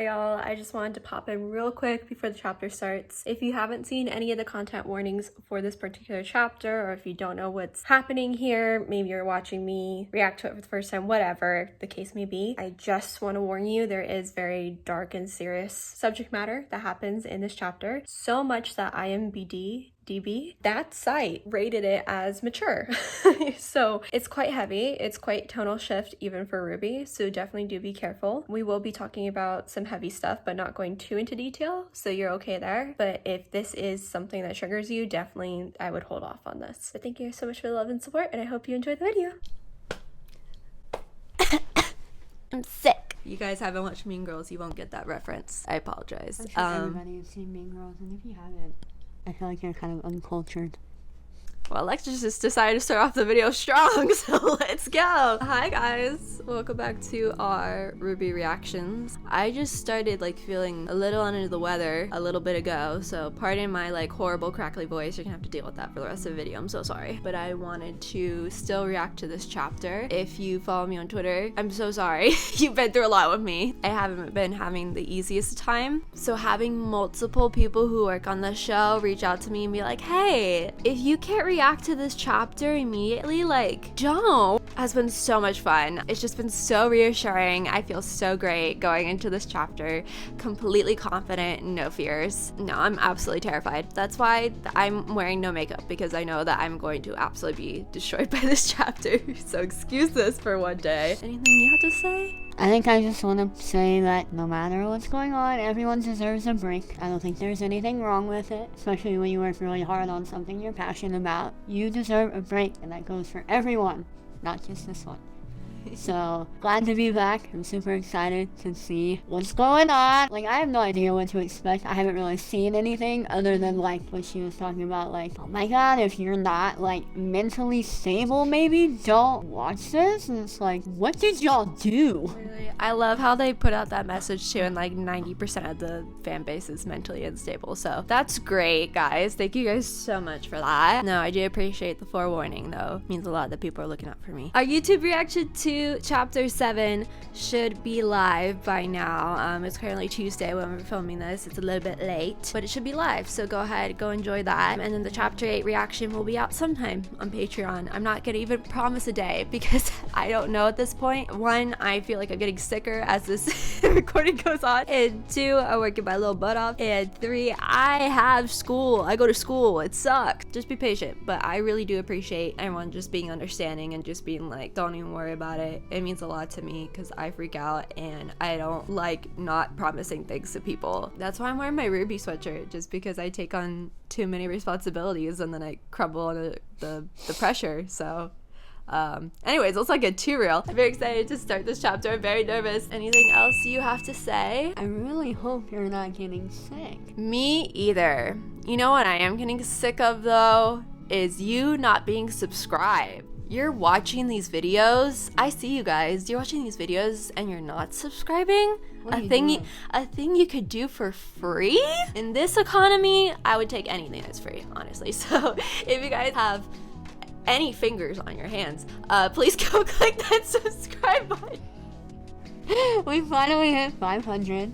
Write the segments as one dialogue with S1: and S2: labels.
S1: Hey y'all, I just wanted to pop in real quick before the chapter starts. If you haven't seen any of the content warnings for this particular chapter, or if you don't know what's happening here, maybe you're watching me react to it for the first time, whatever the case may be, I just want to warn you, there is very dark and serious subject matter that happens in this chapter. So much that IMDb, that site rated it as mature. So it's quite heavy. It's quite tonal shift even for Ruby. So definitely do be careful. We will be talking about some heavy stuff, but not going too into detail. So you're okay there. But if this is something that triggers you, definitely I would hold off on this. But thank you so much for the love and support, and I hope you enjoyed the video. I'm sick. You guys haven't watched Mean Girls, you won't get that reference. I apologize.
S2: I'm sure everybody has seen Mean Girls, and if you haven't, I feel like you're kind of uncultured.
S1: Well, Alexis just decided to start off the video strong, so let's go. Hi guys, welcome back to our Ruby reactions. I just started like feeling a little under the weather a little bit ago, so pardon my like horrible crackly voice. You're gonna have to deal with that for the rest of the video. I'm so sorry. But I wanted to still react to this chapter. If you follow me on Twitter, I'm so sorry. You've been through a lot with me. I haven't been having the easiest time. So having multiple people who work on the show reach out to me and be like, hey, if you can't react to this chapter immediately, like, don't, has been so much fun. It's just been so reassuring. I feel so great going into this chapter, completely confident, no fears. No, I'm absolutely terrified. That's why I'm wearing no makeup, because I know that I'm going to absolutely be destroyed by this chapter. So excuse this for one day. Anything you have to say?
S2: I think I just want to say that no matter what's going on, everyone deserves a break. I don't think there's anything wrong with it, especially when you work really hard on something you're passionate about. You deserve a break, and that goes for everyone, not just this one. So, glad to be back. I'm super excited to see what's going on. Like, I have no idea what to expect. I haven't really seen anything other than, like, what she was talking about. Like, oh my god, if you're not, like, mentally stable, maybe don't watch this. And it's like, what did y'all do?
S1: Really, I love how they put out that message too, and like 90% of the fan base is mentally unstable. So that's great, guys. Thank you guys so much for that. No, I do appreciate the forewarning, though. It means a lot that people are looking out for me. Our YouTube reaction to chapter 7 should be live by now. It's currently Tuesday when we're filming this. It's a little bit late, but it should be live, so go ahead, go enjoy that. And then the chapter 8 reaction will be out sometime on Patreon. I'm not gonna even promise a day because I don't know at this point. One, I feel like I'm getting sicker as this recording goes on, and 2, I'm working my little butt off, and 3, I have school. I go to school. It sucks. Just be patient. But I really do appreciate everyone just being understanding and just being like, don't even worry about it. It means a lot to me because I freak out and I don't like not promising things to people. That's why I'm wearing my Ruby sweatshirt, just because I take on too many responsibilities and then I crumble under the pressure. So anyways, let's not get too real. I'm very excited to start this chapter. I'm very nervous. Anything else you have to say?
S2: I really hope you're not getting sick.
S1: Me either. You know what I am getting sick of though? Is you not being subscribed. You're watching these videos. I see you guys. You're watching these videos and you're not subscribing. A thing you could do for free? In this economy, I would take anything that's free, honestly. So if you guys have any fingers on your hands, please go click that subscribe button.
S2: We finally hit 500.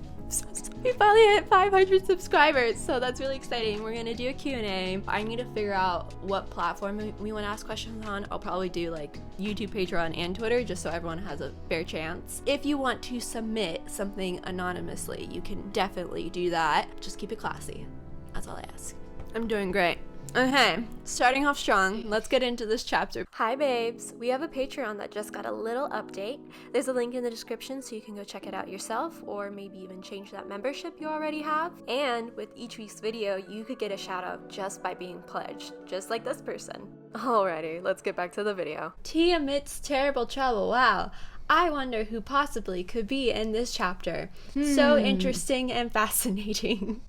S1: We finally hit 500 subscribers, so that's really exciting. We're gonna do a Q&A. I need to figure out what platform we want to ask questions on. I'll probably do like YouTube, Patreon, and Twitter, just so everyone has a fair chance. If you want to submit something anonymously, you can definitely do that. Just keep it classy. That's all I ask. I'm doing great. Okay, starting off strong, let's get into this chapter. Hi babes, we have a Patreon that just got a little update. There's a link in the description so you can go check it out yourself, or maybe even change that membership you already have. And with each week's video, you could get a shout out just by being pledged, just like this person. Alrighty, let's get back to the video. T amidst terrible trouble, wow. I wonder who possibly could be in this chapter. So interesting and fascinating.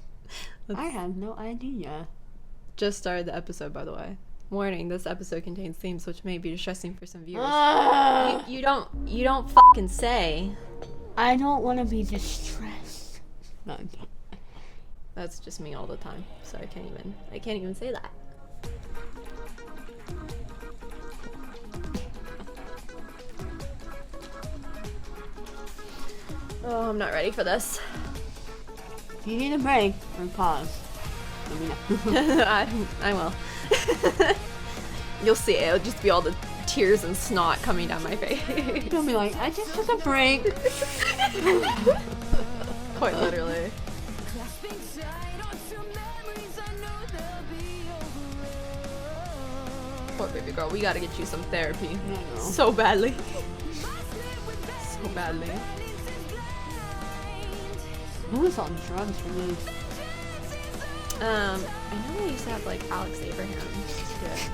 S2: I have no idea.
S1: Just started the episode, by the way. Warning, this episode contains themes which may be distressing for some viewers. You don't fucking say.
S2: I don't want to be distressed. No.
S1: That's just me all the time, so I can't even say that. Oh, I'm not ready for this.
S2: If you need a break or pause, let me know.
S1: I will. You'll see it. It'll just be all the tears and snot coming down my face.
S2: You'll be like, I just took a break.
S1: Quite literally. Poor baby girl, we gotta get you some therapy.
S2: No.
S1: So badly. So badly.
S2: Who was on drugs for this?
S1: I know they used to have like Alex Abraham do it.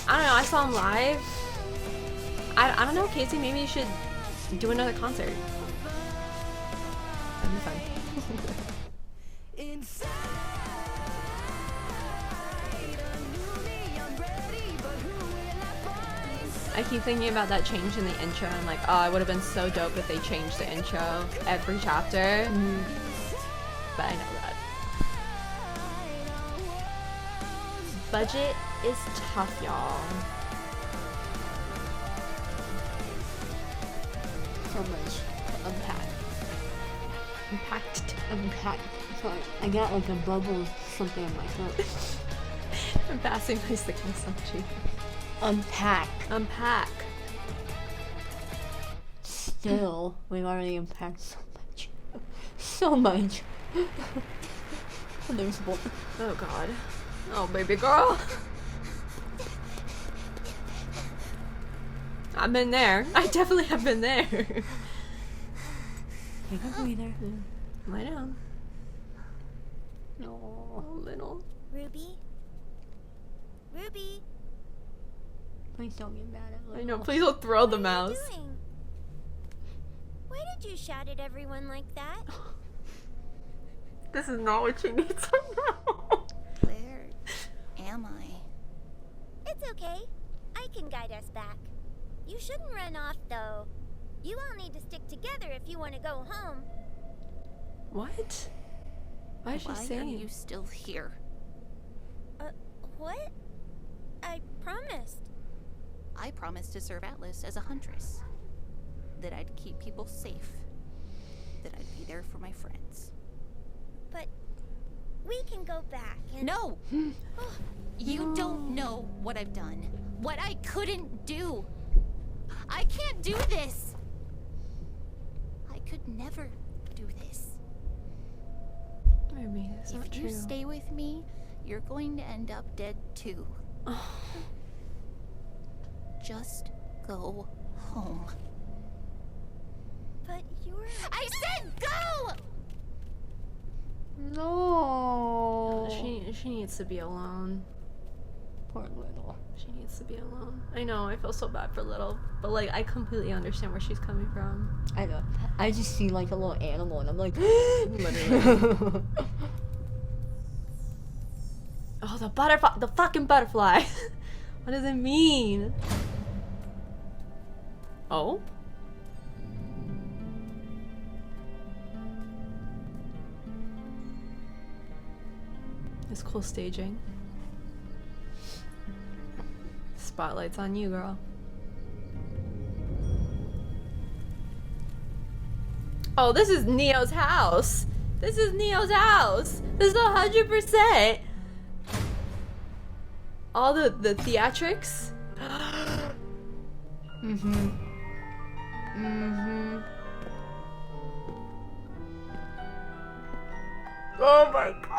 S1: I don't know, I saw him live. I don't know, Casey, maybe you should do another concert. That'd be fun. I keep thinking about that change in the intro. I'm like, oh, it would have been so dope if they changed the intro every chapter. But I know that. Budget is tough, y'all.
S2: So much to unpack.
S1: Unpacked.
S2: Sorry, I got like a bubble something in my throat.
S1: I'm passing my sickness on to you.
S2: Unpack. Still, we've already unpacked so much. So much. There's one.
S1: Oh god. Oh baby girl. I've been there. I definitely have been there.
S2: Take a breather.
S1: Lie down.
S2: No.
S1: Oh, little.
S3: Ruby? Ruby?
S2: Please don't get mad at me.
S1: I know, please don't throw the
S3: What are you
S1: mouse.
S3: doing? Why did you shout at everyone like that?
S1: This is not what she needs to know.
S3: Where am I? It's okay. I can guide us back. You shouldn't run off, though. You all need to stick together if you want to go home.
S1: What? Why is she
S4: Why
S1: saying?
S4: are you still here?
S3: What? I promised.
S4: I promised to serve Atlas as a huntress. That I'd keep people safe. That I'd be there for my friends.
S3: But we can go back and...
S4: No! You don't know what I've done. What I couldn't do. I can't do this! I could never do this.
S1: I mean, it's not
S4: If you
S1: true.
S4: stay with me, you're going to end up dead too. Just go home.
S3: But you're...
S4: I said go!
S2: No.
S1: She needs to be alone.
S2: Poor little.
S1: She needs to be alone. I know, I feel so bad for Little, but like I completely understand where she's coming from.
S2: I know. I just see like a little animal and I'm like,
S1: Literally. Oh, the butterfly, the fucking butterfly. What does it mean? Oh? It's cool staging. Spotlight's on you, girl. Oh, this is Neo's house. This is Neo's house. This is 100%. All the theatrics. Oh my god!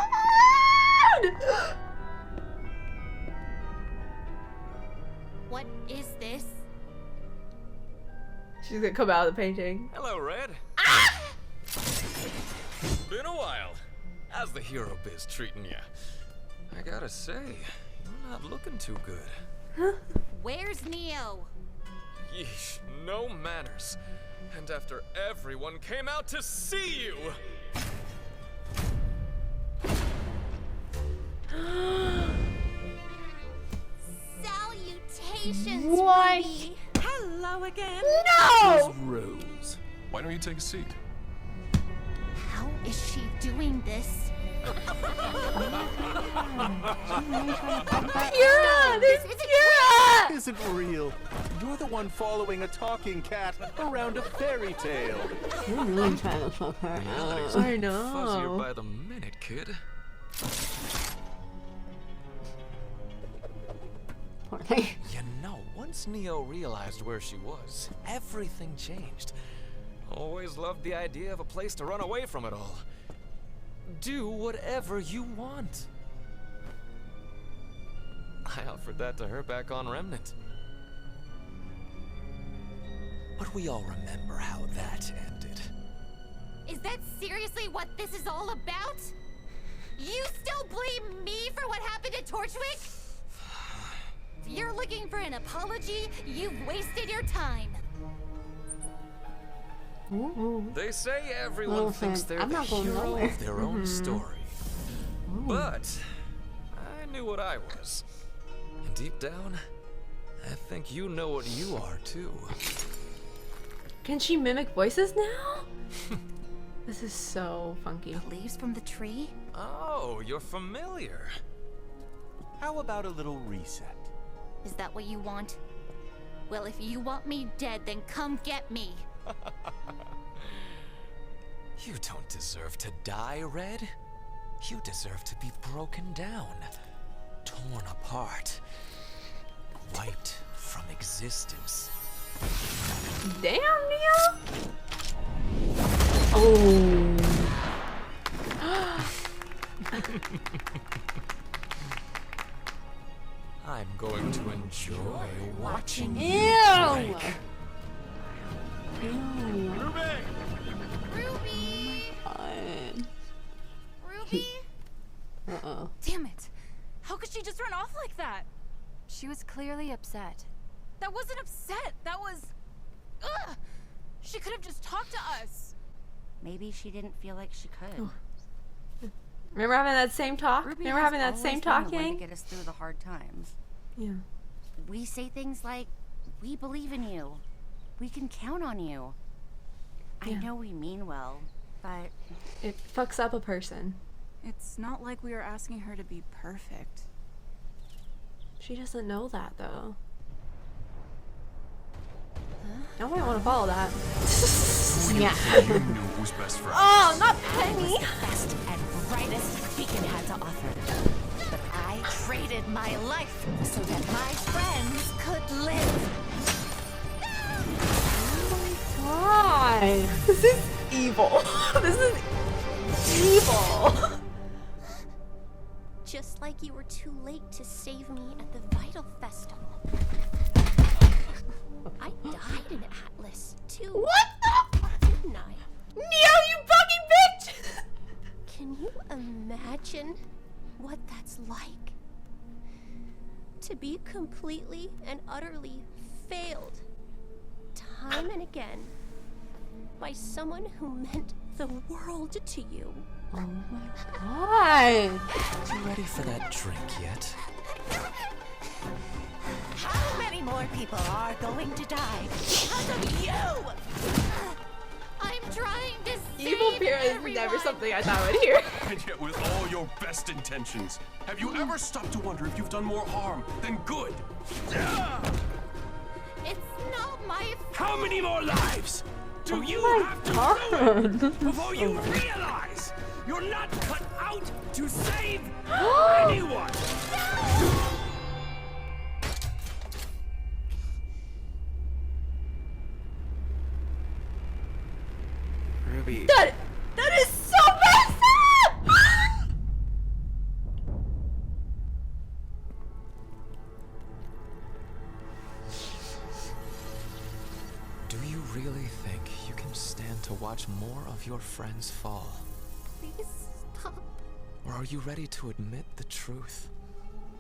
S4: What is this?
S1: She's gonna come out of the painting.
S5: Hello, Red. Been a while. How's the hero biz treating ya? I gotta say, you're not looking too good.
S4: Where's Neo?
S5: Yeesh, no manners. And after everyone came out to see you!
S3: Salutations,
S2: What?
S3: Ruby.
S4: Hello again.
S1: No!
S5: Rose. Why don't you take a seat?
S4: How is she doing this?
S1: Kira! This is Kira!
S6: Isn't real. You're the one following a talking cat around a fairy tale.
S2: You're really trying to fuck her.
S5: Reality's
S1: I
S5: getting
S1: know.
S5: Fuzzier by the minute, kid.
S2: Poor thing.
S5: You know, once Neo realized where she was, everything changed. Always loved the idea of a place to run away from it all. Do whatever you want. I offered that to her back on Remnant. But we all remember how that ended.
S4: Is that seriously what this is all about? You still blame me for what happened at Torchwick? If you're looking for an apology, you've wasted your time.
S2: Ooh.
S5: They say everyone
S2: Little
S5: thinks
S2: thing.
S5: they're
S2: I'm
S5: the
S2: not going
S5: hero
S2: nowhere.
S5: of their own story. But I knew what I was. And deep down, I think you know what you are too.
S1: Can she mimic voices now? This is so funky.
S4: The leaves from the tree?
S5: Oh, you're familiar.
S6: How about a little reset?
S4: Is that what you want? Well, if you want me dead, then come get me.
S5: You don't deserve to die, Red. You deserve to be broken down, torn apart, wiped from existence.
S1: Damn, Neo! Oh.
S5: I'm going to enjoy watching
S2: Ew!
S5: you break.
S2: Ew.
S4: Ruby!
S2: God.
S4: Ruby?
S2: Uh-oh.
S7: Damn it! How could she just run off like that?
S1: She was clearly upset.
S7: That wasn't upset. That was... Ugh! She could have just talked to us.
S8: Maybe she didn't feel like she could.
S1: Remember having that same talk?
S8: Ruby
S1: Remember
S8: has
S1: having that
S8: always
S1: same
S8: been the one to
S1: talking?
S8: get us through the hard times.
S1: Yeah.
S8: We say things like, "We believe in you. We can count on you." I
S1: Yeah.
S8: know we mean well, but
S1: It fucks up a person.
S7: It's not like we are asking her to be perfect.
S1: She doesn't know that though. I might want to follow that.
S2: Yeah.
S6: You knew who's best friend.
S1: Oh, not Penny!
S4: Best and brightest Beacon had to offer. But I traded my life so that my friends could live.
S2: God.
S1: This is evil. This is evil.
S3: Just like you were too late to save me at the Vital Festival. I died in Atlas, too.
S1: What the?
S3: Didn't I?
S1: Neo, you fucking bitch!
S3: Can you imagine what that's like? To be completely and utterly failed, time and again, by someone who meant the world to you.
S2: Oh my God.
S5: You ready for that drink yet?
S4: How many more people are going to die because of you? I'm trying to save
S1: Evil parent is
S4: everyone.
S1: never something I thought I would hear.
S6: And yet with all your best intentions, have you ever stopped to wonder if you've done more harm than good?
S4: It's not my
S6: How many more lives do you have to
S2: God.
S6: ruin before you realize you're not cut out to save anyone?
S5: Ruby.
S1: That is so messed up!
S5: Do you really think you can stand to watch more of your friends fall?
S3: Please stop.
S5: Or are you ready to admit the truth?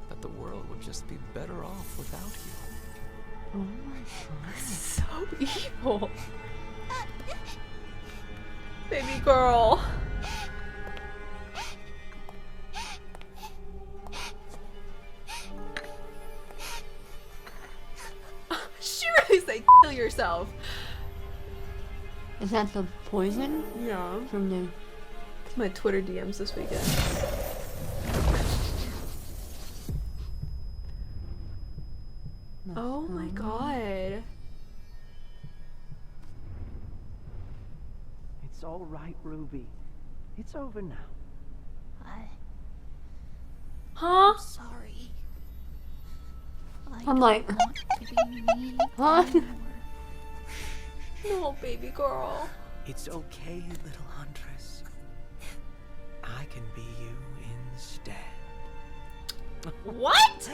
S5: That the world would just be better off without you?
S1: Oh my god. This is so evil. Baby girl. She really said kill yourself.
S2: Is that the poison
S1: Yeah.
S2: from the...
S1: My Twitter DMs this weekend. Oh my god.
S6: It's all right, Ruby. It's over now.
S1: Huh?
S4: Sorry.
S2: I'm like,
S4: Want to be me
S2: huh?
S4: anymore.
S1: No, baby girl.
S6: It's okay, little huntress. I can be you instead.
S1: What?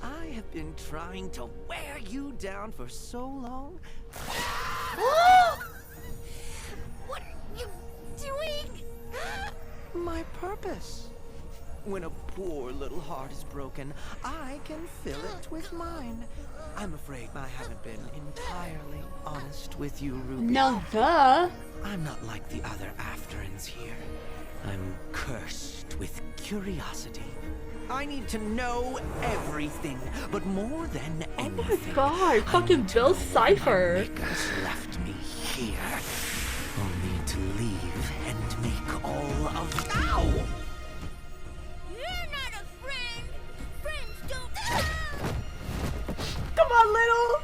S6: I have been trying to wear you down for so long.
S4: What are you doing?
S6: My purpose. When a poor little heart is broken, I can fill it with mine. I'm afraid I haven't been entirely honest with you, Ruby.
S2: No, duh.
S6: I'm not like the other Afterans here. I'm cursed with curiosity. I need to know everything, but more than anything,
S1: God,
S6: I
S1: fucking
S6: need to
S1: Bill
S6: know why
S1: Cipher.
S6: my makers left me here, only to leave and make all of now.
S3: You're not a friend. Friends don't.
S1: Come on, Little!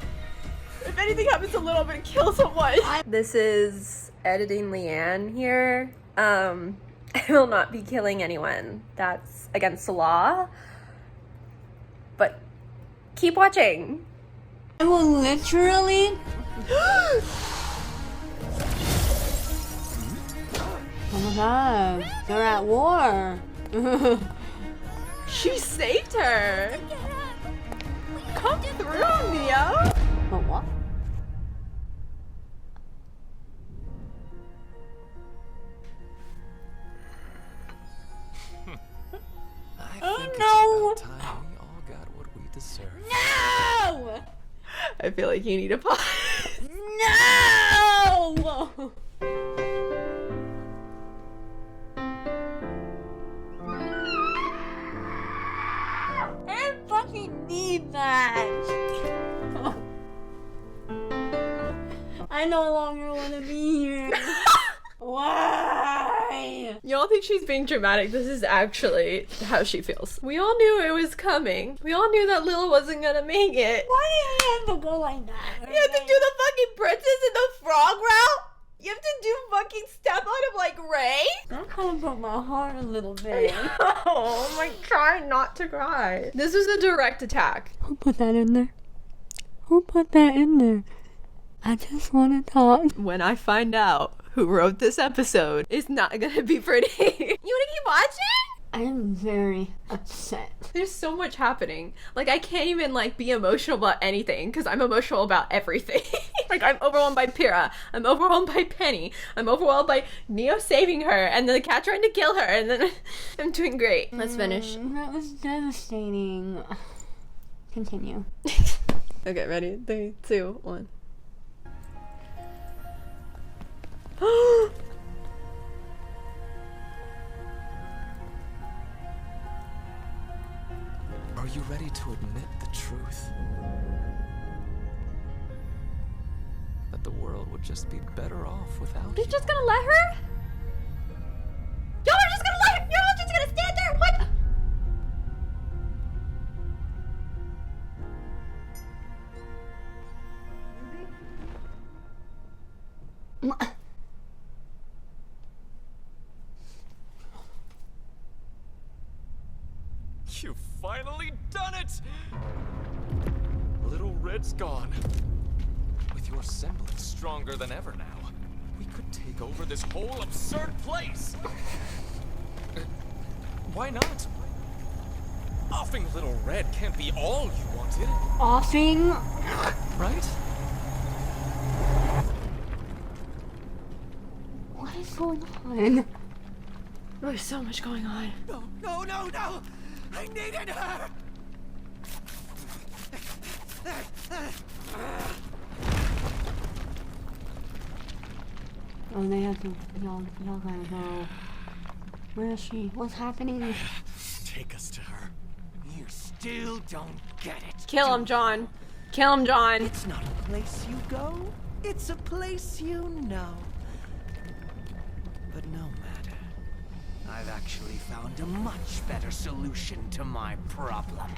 S1: If anything happens to Little, I'm gonna kill someone. This is editing Leanne here. I will not be killing anyone. That's against the law. But keep watching.
S2: I will literally. Oh my god, they're at war.
S1: She saved her. Come through, Neo.
S2: But what?
S5: I think
S2: no.
S5: it's about time we all got what we deserve.
S2: No!
S1: I feel like you need a pause.
S2: No! I didn't fucking need that. I no longer want to be here. Why?
S1: You all think she's being dramatic. This is actually how she feels. We all knew it was coming. We all knew that Lil wasn't gonna make it.
S2: Why do you have to go like that?
S1: You have to do the fucking princess and the frog route? You have to do fucking step out of like Ray?
S2: That kind of broke my heart a little bit.
S1: Oh, I'm like trying not to cry. This was a direct attack.
S2: Who put that in there? Who put that in there? I just want to talk.
S1: When I find out who wrote this episode, it's not gonna be pretty. You wanna keep watching?
S2: I am very upset.
S1: There's so much happening. Like, I can't even, like, be emotional about anything, because I'm emotional about everything. Like, I'm overwhelmed by Pyrrha. I'm overwhelmed by Penny. I'm overwhelmed by Neo saving her, and then the cat trying to kill her, and then I'm doing great. Let's finish.
S2: That was devastating. Continue.
S1: Okay, ready? 3, 2, 1.
S5: Are you ready to admit the truth? That the world would just be better off without
S1: You're
S5: you?
S1: just gonna let her? Y'all are just gonna let her? You're all just gonna stand there? What?
S5: You've finally done it! Little Red's gone. With your semblance stronger than ever now, we could take over this whole absurd place! Why not? Offing Little Red can't be all you wanted,
S2: Offing?
S5: right?
S2: What is going on?
S1: There's so much going on.
S6: No, no, no, no! I needed her!
S2: Oh, they have to. Y'all gotta go. Where is she? What's happening?
S6: Take us to her. You still don't get it.
S1: Kill him, John. Kill him, John.
S6: It's not a place you go. It's a place you know. But no matter. I've actually found a much better solution to my problem.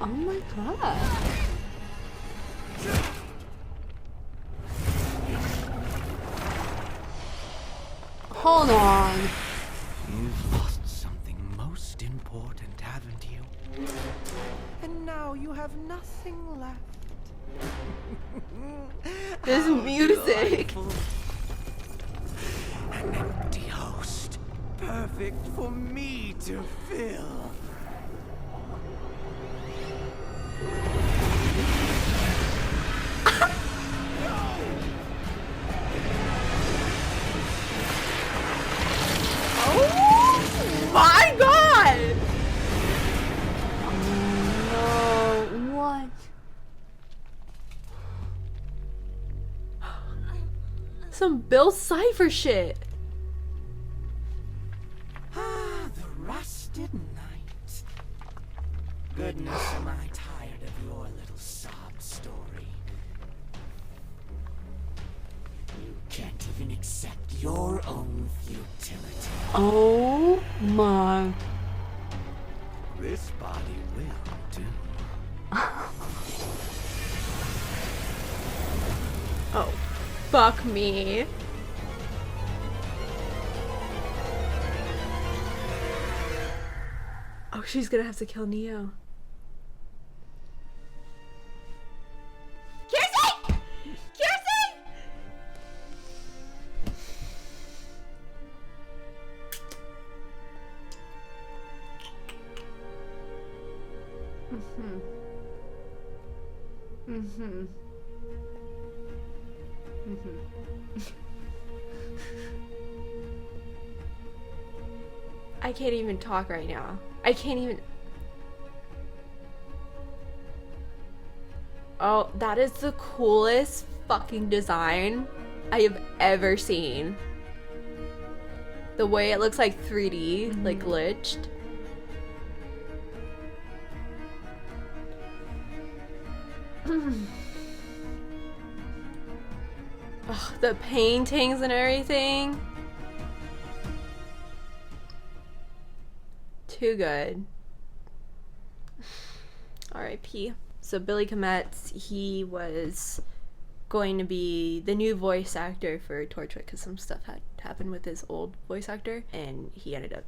S2: Oh my god. Hold on.
S6: You've lost something most important, haven't you? And now you have nothing left.
S1: This
S6: How
S1: music.
S6: delightful. An empty host. Perfect for me to fill.
S1: Oh my god!
S2: Oh no, what?
S1: Some Bill Cipher shit.
S6: Ah, the rusted night. Goodness, am I tired of your little sob story. You can't even accept your own futility.
S2: Oh my.
S6: This body will do.
S1: Oh, fuck me. Oh, she's gonna have to kill Neo. Kirsten! Kirsten! I can't even talk right now. I can't even. Oh, that is the coolest fucking design I have ever seen. The way it looks like 3D, like glitched. Ugh, the paintings and everything. Too good. R.I.P. So Billy Kometz, he was going to be the new voice actor for Torchwick because some stuff had happened with his old voice actor, and he ended up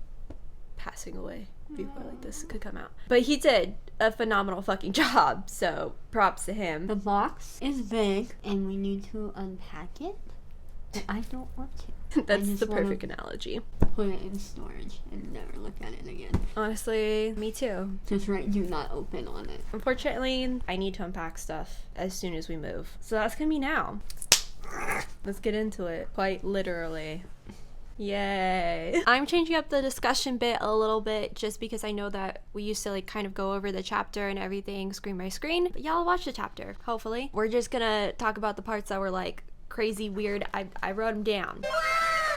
S1: passing away before like this could come out. But he did a phenomenal fucking job, so props to him.
S2: The box is big and we need to unpack it, but I don't want to.
S1: That's
S2: just
S1: the
S2: wanna
S1: perfect analogy.
S2: Put it in storage and never look at it again.
S1: Honestly, me too.
S2: Just write do not open on it.
S1: Unfortunately, I need to unpack stuff as soon as we move. So that's gonna be now. Let's get into it. Quite literally. Yay. I'm changing up the discussion bit a little bit just because I know that we used to like kind of go over the chapter and everything screen by screen. But y'all watch the chapter, hopefully. We're just gonna talk about the parts that were like crazy weird. I wrote them down.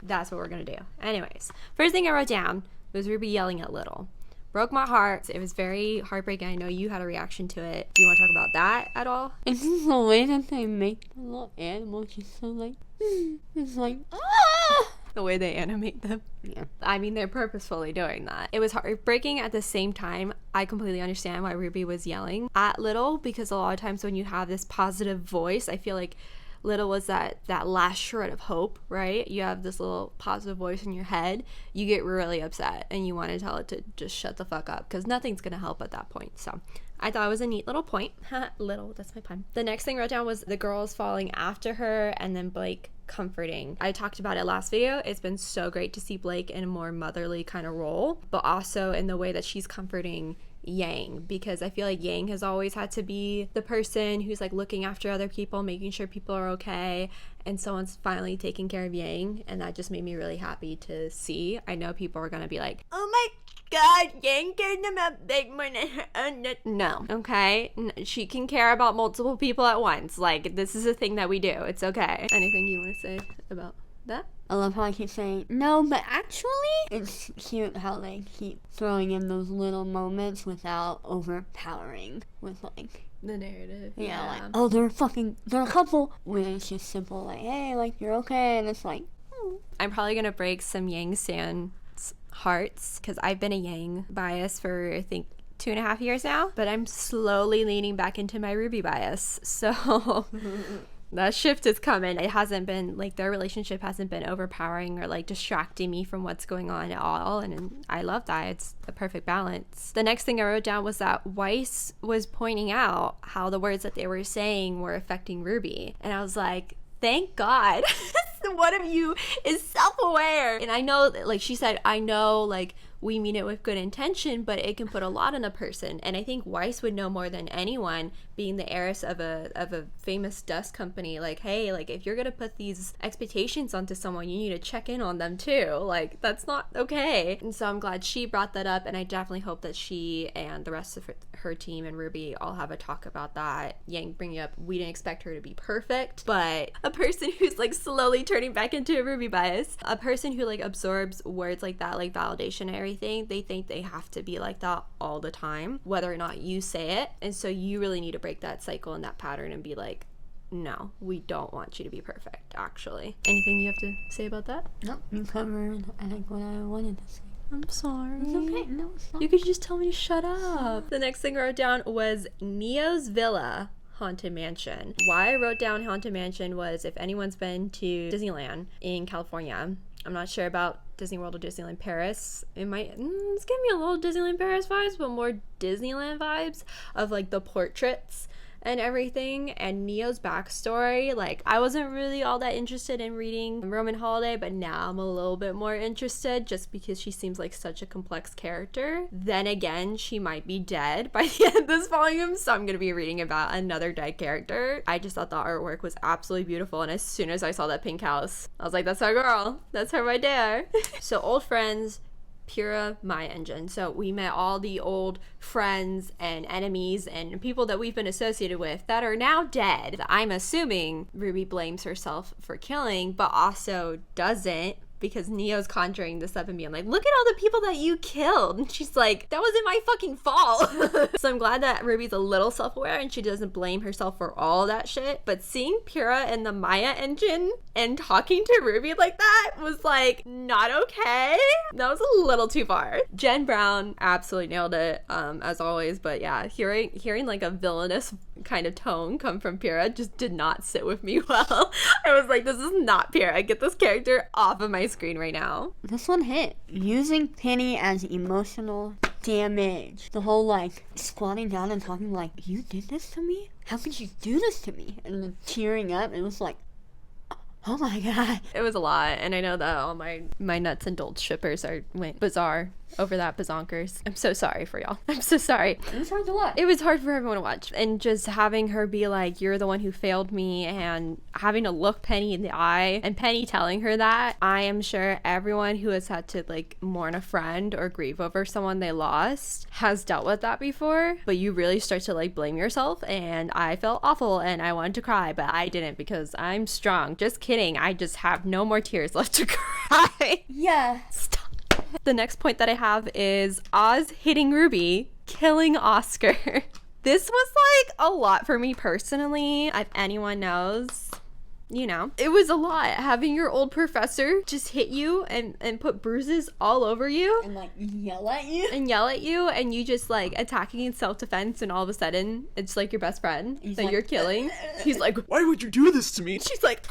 S1: That's what we're gonna do. Anyways, first thing I wrote down was Ruby yelling at Little. Broke my heart. It was very heartbreaking. I know you had a reaction to it. Do you want to talk about that at all?
S2: It's just the way that they make the little animals just so like, it's like, ah!
S1: The way they animate them.
S2: Yeah.
S1: I mean, they're purposefully doing that. It was heartbreaking. At the same time, I completely understand why Ruby was yelling at Little, because a lot of times when you have this positive voice, I feel like Little was that last shred of hope, right? You have this little positive voice in your head, you get really upset and you want to tell it to just shut the fuck up because nothing's gonna help at that point. So I thought it was a neat little point. Little, that's my pun. The next thing I wrote down was the girls falling after her and then Blake comforting. I talked about it last video. It's been so great to see Blake in a more motherly kind of role, but also in the way that she's comforting Yang, because I feel like Yang has always had to be the person who's like looking after other people, making sure people are okay, and someone's finally taking care of Yang, and that just made me really happy to see. I know people are gonna be like, oh my god, Yang cares about Blake more than her own. No, okay? She can care about multiple people at once. Like, this is a thing that we do. It's okay. Anything you want to say about that?
S2: I love how I keep saying, no, but actually, it's cute how they keep throwing in those little moments without overpowering with, like,
S1: The narrative.
S2: yeah, like, oh, they're a couple, when it's just simple, like, hey, like, you're okay, and it's like, oh.
S1: I'm probably gonna break some Yang San's hearts, because I've been a Yang bias for, I think, 2.5 years now, but I'm slowly leaning back into my Ruby bias. So that shift is coming. It hasn't been like, their relationship hasn't been overpowering or like distracting me from what's going on at all, and I love that. It's the perfect balance. The next thing I wrote down was that Weiss was pointing out how the words that they were saying were affecting Ruby, and I was like, thank God. One of you is self-aware. And I know, like she said, I know, like, we mean it with good intention, but it can put a lot on a person. And I think Weiss would know more than anyone, being the heiress of a famous dust company, like, hey, like, if you're gonna put these expectations onto someone, you need to check in on them too. Like, that's not okay. And so I'm glad she brought that up, and I definitely hope that she and the rest of her team and Ruby all have a talk about that. Yang bringing up, we didn't expect her to be perfect, but a person who's like slowly turning back into a Ruby bias, a person who like absorbs words like that, like validation and everything, they think they have to be like that all the time, whether or not you say it. And so you really need to break that cycle and that pattern and be like, no, we don't want you to be perfect, actually. Anything you have to say about that?
S2: Nope, you covered, I think, what I wanted to say.
S1: I'm sorry.
S2: It's okay. No, it's not.
S1: You could just tell me to shut up. The next thing I wrote down was Neo's Villa Haunted Mansion. Why I wrote down Haunted Mansion was, if anyone's been to Disneyland in California, I'm not sure about Disney World or Disneyland Paris. It might, it's giving me a little Disneyland Paris vibes, but more Disneyland vibes of like the portraits and everything, and Neo's backstory. Like, I wasn't really all that interested in reading Roman Holiday, but now I'm a little bit more interested just because she seems like such a complex character. Then again, she might be dead by the end of this volume, so I'm gonna be reading about another dead character. I just thought the artwork was absolutely beautiful, and as soon as I saw that pink house, I was like, that's our girl. That's her right there. So, old friends, Pura My Engine. So we met all the old friends and enemies and people that we've been associated with that are now dead. I'm assuming Ruby blames herself for killing, but also doesn't, because Neo's conjuring this up and being like, look at all the people that you killed. And she's like, that wasn't my fucking fault. So I'm glad that Ruby's a little self-aware and she doesn't blame herself for all that shit. But seeing Pura in the Maya engine and talking to Ruby like that was like, not okay. That was a little too far. Jen Brown absolutely nailed it, as always. But yeah, hearing like a villainous kind of tone come from Pura just did not sit with me well. I was like, this is not Pura. Get this character off of my screen right now.
S2: This one hit. Using Penny as emotional damage. The whole like squatting down and talking like, you did this to me? How could you do this to me? And then tearing up. It was like, oh my god.
S1: It was a lot, and I know that all my nuts and bolts shippers went bizarre over that bazonkers. I'm so sorry for y'all. I'm so sorry.
S2: It was hard to watch.
S1: It was hard for everyone to watch. And just having her be like, you're the one who failed me, and having to look Penny in the eye, and Penny telling her that, I am sure everyone who has had to like mourn a friend or grieve over someone they lost has dealt with that before. But you really start to like blame yourself, and I felt awful and I wanted to cry, but I didn't because I'm strong. Just kidding. I just have no more tears left to cry.
S2: Yeah.
S1: Stop. The next point that I have is Oz hitting Ruby, killing Oscar. This was like a lot for me personally. If anyone knows, you know, it was a lot having your old professor just hit you and put bruises all over you
S2: And like yell at you.
S1: And you just like attacking in self-defense, and all of a sudden it's like your best friend that you're killing. He's like,
S5: Why would you do this to me?
S1: she's like,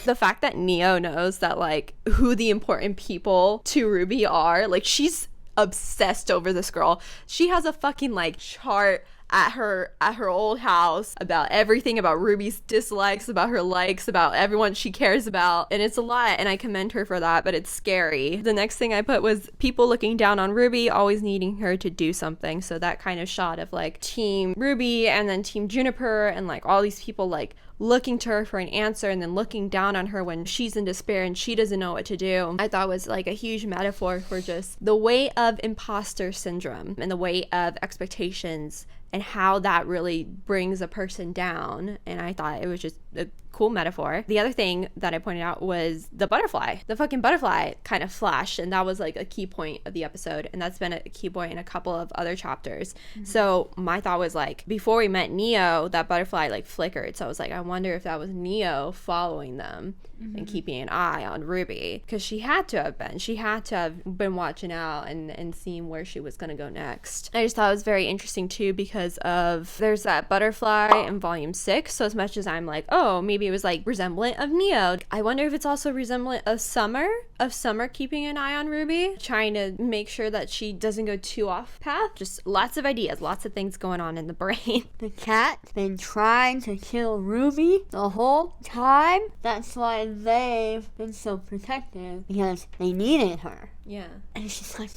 S1: the fact that Neo knows that like who the important people to Ruby are, like she's obsessed over this girl. She has a fucking like chart at her old house about everything, about Ruby's dislikes, about her likes, about everyone she cares about, and it's a lot, and I commend her for that, but it's scary. The next thing I put was people looking down on Ruby, always needing her to do something. So that kind of shot of like Team Ruby and then Team Juniper and like all these people like looking to her for an answer and then looking down on her when she's in despair and she doesn't know what to do, I thought was like a huge metaphor for just the weight of imposter syndrome and the weight of expectations and how that really brings a person down. And I thought it was just a cool metaphor. The other thing that I pointed out was the butterfly. The fucking butterfly kind of flashed, and that was like a key point of the episode, and that's been a key point in a couple of other chapters. So my thought was like, before we met Neo, that butterfly like flickered. So I was like, I wonder if that was Neo following them and keeping an eye on Ruby, because she had to have been. She had to have been watching out and seeing where she was going to go next. I just thought it was very interesting too, because of there's that butterfly in volume 6. So as much as I'm like, oh, maybe it was like resemblant of Neo, I wonder if it's also resemblant of Summer keeping an eye on Ruby, trying to make sure that she doesn't go too off path. Just lots of ideas, lots of things going on in the brain.
S2: The cat's been trying to kill Ruby the whole time. That's why they've been so protective, because they needed her.
S1: Yeah.
S2: And she's like...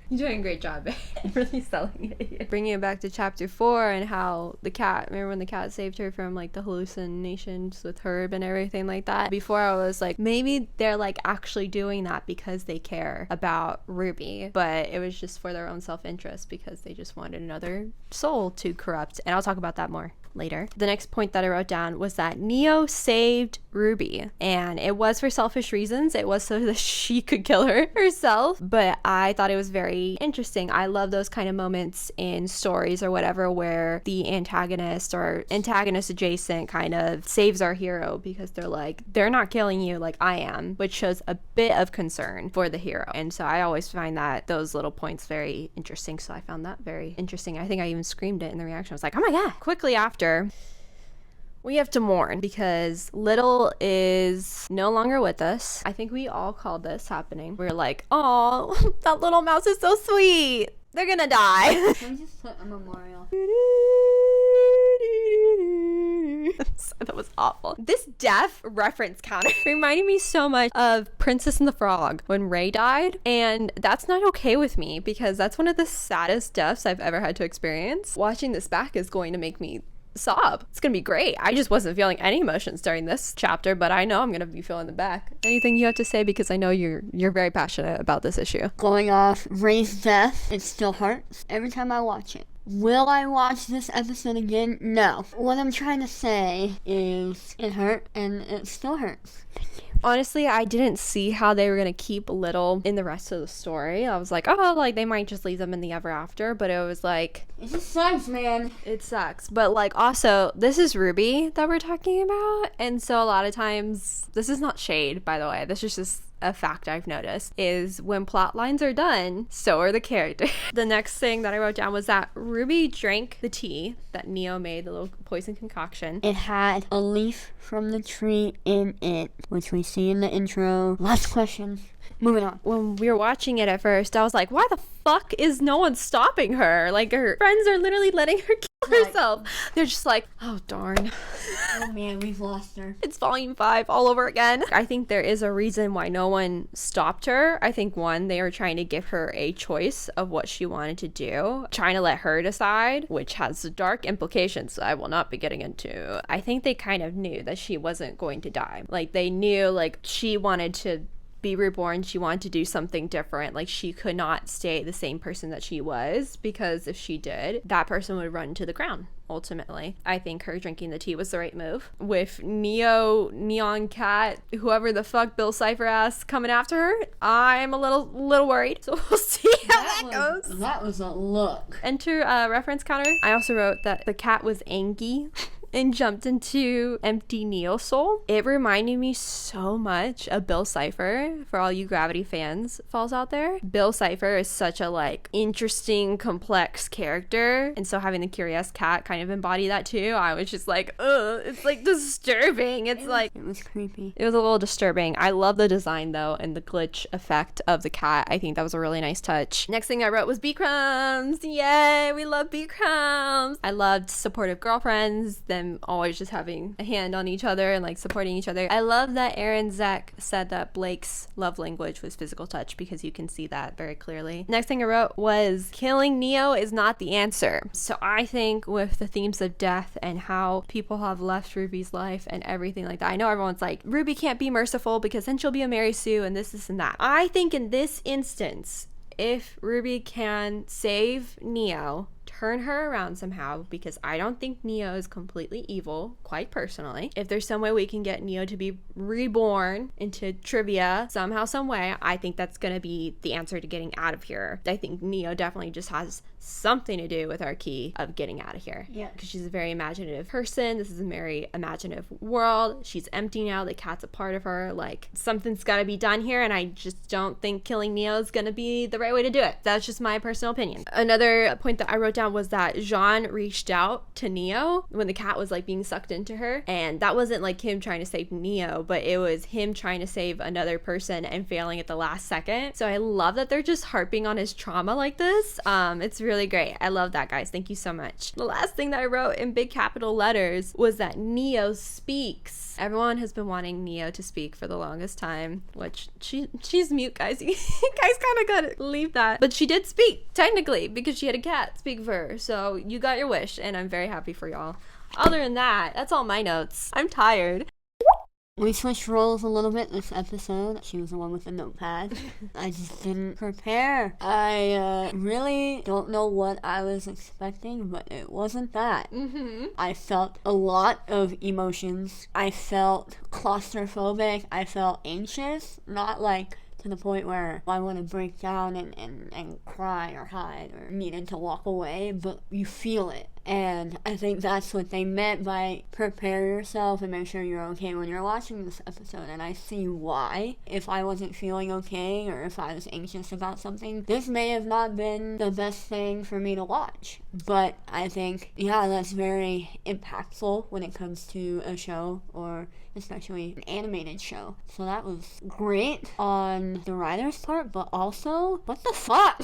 S1: You're doing a great job, babe. Really selling it here. Bringing it back to chapter 4 and how the cat, remember when the cat saved her from like the hallucinations with Herb and everything like that? Before I was like, maybe they're like actually doing that because they care about Ruby, but it was just for their own self-interest because they just wanted another soul to corrupt. And I'll talk about that more later. The next point that I wrote down was that Neo saved Ruby, and it was for selfish reasons. It was so that she could kill her herself, but I thought it was very interesting. I love those kind of moments in stories or whatever where the antagonist or antagonist adjacent kind of saves our hero because they're like, they're not killing you like I am, which shows a bit of concern for the hero. And so I always find that those little points very interesting. So I found that very interesting. I think I even screamed it in the reaction. I was like, oh my God. Quickly after, we have to mourn because Little is no longer with us. I think we all called this happening. We're like, oh, that little mouse is so sweet. They're gonna die.
S2: Can we just put a memorial?
S1: That was awful. This death reference counter reminded me so much of Princess and the Frog when Ray died, and that's not okay with me because that's one of the saddest deaths I've ever had to experience. Watching this back is going to make me sob. It's gonna be great. I just wasn't feeling any emotions during this chapter, but I know I'm gonna be feeling the back. Anything you have to say, because I know you're very passionate about this issue.
S2: Going off Ray's death, it still hurts every time I watch it. Will I watch this episode again? No. What I'm trying to say is it hurt and it still hurts.
S1: Honestly, I didn't see how they were going to keep Little in the rest of the story. I was like, oh, like they might just leave them in the ever after, but it was like...
S2: It just sucks, man.
S1: It sucks. But like also, this is Ruby that we're talking about, and so a lot of times, this is not shade, by the way. This is just a fact I've noticed, is when plot lines are done, so are the characters. The next thing that I wrote down was that Ruby drank the tea that Neo made, the little poison concoction.
S2: It had a leaf from the tree in it, which we see in the intro. Last question. Moving on.
S1: When we were watching it at first, I was like, why the fuck is no one stopping her? Like, her friends are literally letting her kill herself. They're just like, oh, darn.
S2: Oh, man, we've lost her.
S1: It's volume 5 all over again. I think there is a reason why no one stopped her. I think, one, they were trying to give her a choice of what she wanted to do, trying to let her decide, which has dark implications I will not be getting into. I think they kind of knew that she wasn't going to die. Like, they knew, like, she wanted to be reborn. She wanted to do something different. Like, she could not stay the same person that she was, because if she did, that person would run to the ground. Ultimately, I think her drinking the tea was the right move. With Neo, Neon Cat, whoever the fuck Bill Cipher ass coming after her, I'm a little worried. So we'll see how that goes.
S2: That was a look.
S1: Enter reference counter. I also wrote that the cat was angry and jumped into empty Neo soul. It reminded me so much of Bill Cipher. For all you Gravity fans falls out there, Bill Cipher is such a like interesting, complex character, and so having the curious cat kind of embody that too. I was just like, ugh, it's like disturbing. It
S2: was creepy.
S1: It was a little disturbing. I love the design though, and the glitch effect of the cat. I think that was a really nice touch. Next thing I wrote was B-Crumbs. Yay, we love B-Crumbs. I loved supportive girlfriends, them always just having a hand on each other and like supporting each other. I love that Aaron Zek said that Blake's love language was physical touch, because you can see that very clearly. Next thing I wrote was killing Neo is not the answer. So I think with the themes of death and how people have left Ruby's life and everything like that, I know everyone's like, Ruby can't be merciful because then she'll be a Mary Sue and this and that. I think in this instance, if Ruby can save Neo, turn her around somehow, because I don't think Neo is completely evil, quite personally. If there's some way we can get Neo to be reborn into Trivia somehow, some way, I think that's gonna be the answer to getting out of here. I think Neo definitely just has something to do with our key of getting out of here.
S2: Yeah.
S1: Because she's a very imaginative person. This is a very imaginative world. She's empty now. The cat's a part of her. Like, something's got to be done here, and I just don't think killing Neo is going to be the right way to do it. That's just my personal opinion. Another point that I wrote down was that Jean reached out to Neo when the cat was like being sucked into her, and that wasn't like him trying to save Neo, but it was him trying to save another person and failing at the last second. So I love that they're just harping on his trauma like this. It's really great. I love that, guys. Thank you so much. The last thing that I wrote in big capital letters was that Neo speaks. Everyone has been wanting Neo to speak for the longest time, which she's mute, guys. You guys kind of gotta leave that. But she did speak, technically, because she had a cat speak for her. So you got your wish, and I'm very happy for y'all. Other than that, that's all my notes. I'm tired.
S2: We switched roles a little bit this episode. She was the one with the notepad. I just didn't prepare. I really don't know what I was expecting, but it wasn't that. I felt a lot of emotions. I felt claustrophobic. I felt anxious. Not like to the point where I want to break down and cry or hide or needed to walk away, but you feel it. And I think that's what they meant by prepare yourself and make sure you're okay when you're watching this episode. And I see why. If I wasn't feeling okay or if I was anxious about something, this may have not been the best thing for me to watch. But I think, yeah, that's very impactful when it comes to a show, or especially an animated show. So that was great on the writer's part, but also, what the fuck?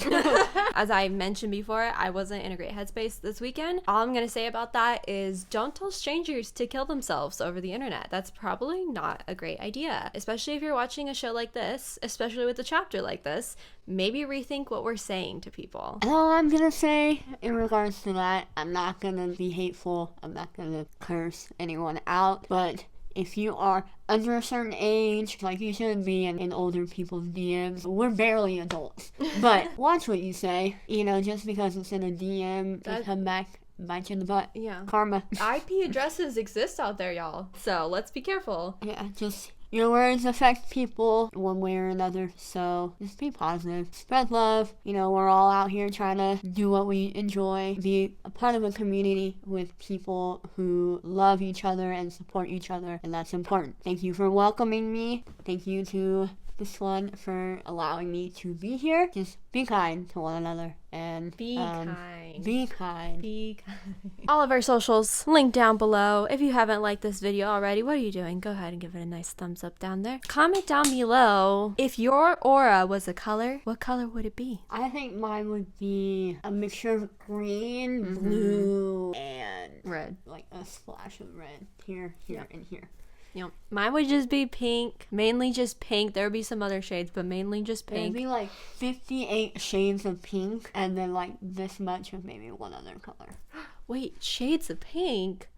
S1: As I mentioned before, I wasn't in a great headspace this weekend. All I'm gonna say about that is don't tell strangers to kill themselves over the internet. That's probably not a great idea, especially if you're watching a show like this, especially with a chapter like this. Maybe rethink what we're saying to people.
S2: And all I'm gonna say in regards to that, I'm not gonna be hateful, I'm not gonna curse anyone out, but if you are under a certain age, like you should be in older people's DMs, we're barely adults. But watch what you say. You know, just because it's in a DM, just come back, bite you in the butt.
S1: Yeah.
S2: Karma.
S1: IP addresses exist out there, y'all. So let's be careful.
S2: Yeah, just your words affect people one way or another, so just be positive. Spread love. You know, we're all out here trying to do what we enjoy, be a part of a community with people who love each other and support each other, and that's important. Thank you for welcoming me. Thank you to this one for allowing me to be here. Just be kind to one another and
S1: Be kind.
S2: Be kind.
S1: Be kind. All of our socials linked down below. If you haven't liked this video already, what are you doing? Go ahead and give it a nice thumbs up down there. Comment down below, if your aura was a color, what color would it be?
S2: I think mine would be a mixture of green, blue, and
S1: Red.
S2: like a splash of red here, and here.
S1: Yep. Mine would just be pink, mainly just pink. There would be some other shades, but mainly just
S2: It'd
S1: pink.
S2: be like 58 shades of pink, and then like this much of maybe one other color.
S1: Wait, shades of pink?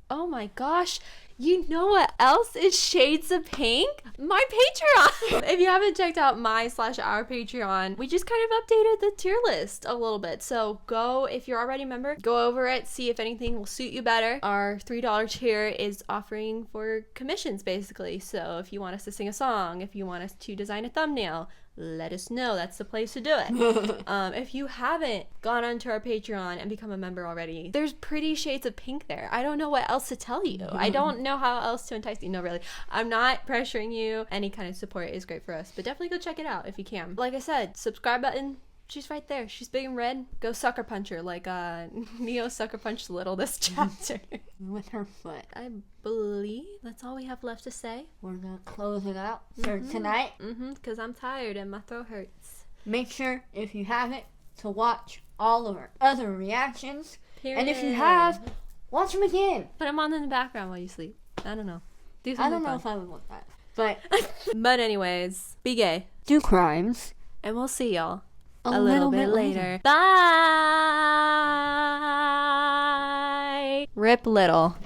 S1: Oh my gosh. You know what else is shades of pink? My Patreon. If you haven't checked out my/our Patreon, we just kind of updated the tier list a little bit. So go, if you're already a member, go over it, see if anything will suit you better. Our $3 tier is offering for commissions, basically. So if you want us to sing a song, if you want us to design a thumbnail, let us know. That's the place to do it. If you haven't gone onto our Patreon and become a member already, there's pretty shades of pink there. I don't know what else to tell you. I don't know how else to entice you. No, really. I'm not pressuring you. Any kind of support is great for us, but definitely go check it out if you can. Like I said, subscribe button. She's right there. She's big and red. Go sucker punch her like Neo sucker punched Little this chapter.
S2: With her foot.
S1: I believe that's all we have left to say.
S2: We're gonna close it out for tonight.
S1: Because I'm tired and my throat hurts.
S2: Make sure, if you haven't, to watch all of our other reactions.
S1: Period.
S2: And if you have, watch them again.
S1: Put them on in the background while you sleep. I don't know. Do
S2: I
S1: something
S2: don't know
S1: fun.
S2: if I would want that. But
S1: But anyways, be gay.
S2: do crimes.
S1: And we'll see y'all
S2: A
S1: little
S2: little
S1: bit
S2: bit
S1: later. Bye. Rip Little.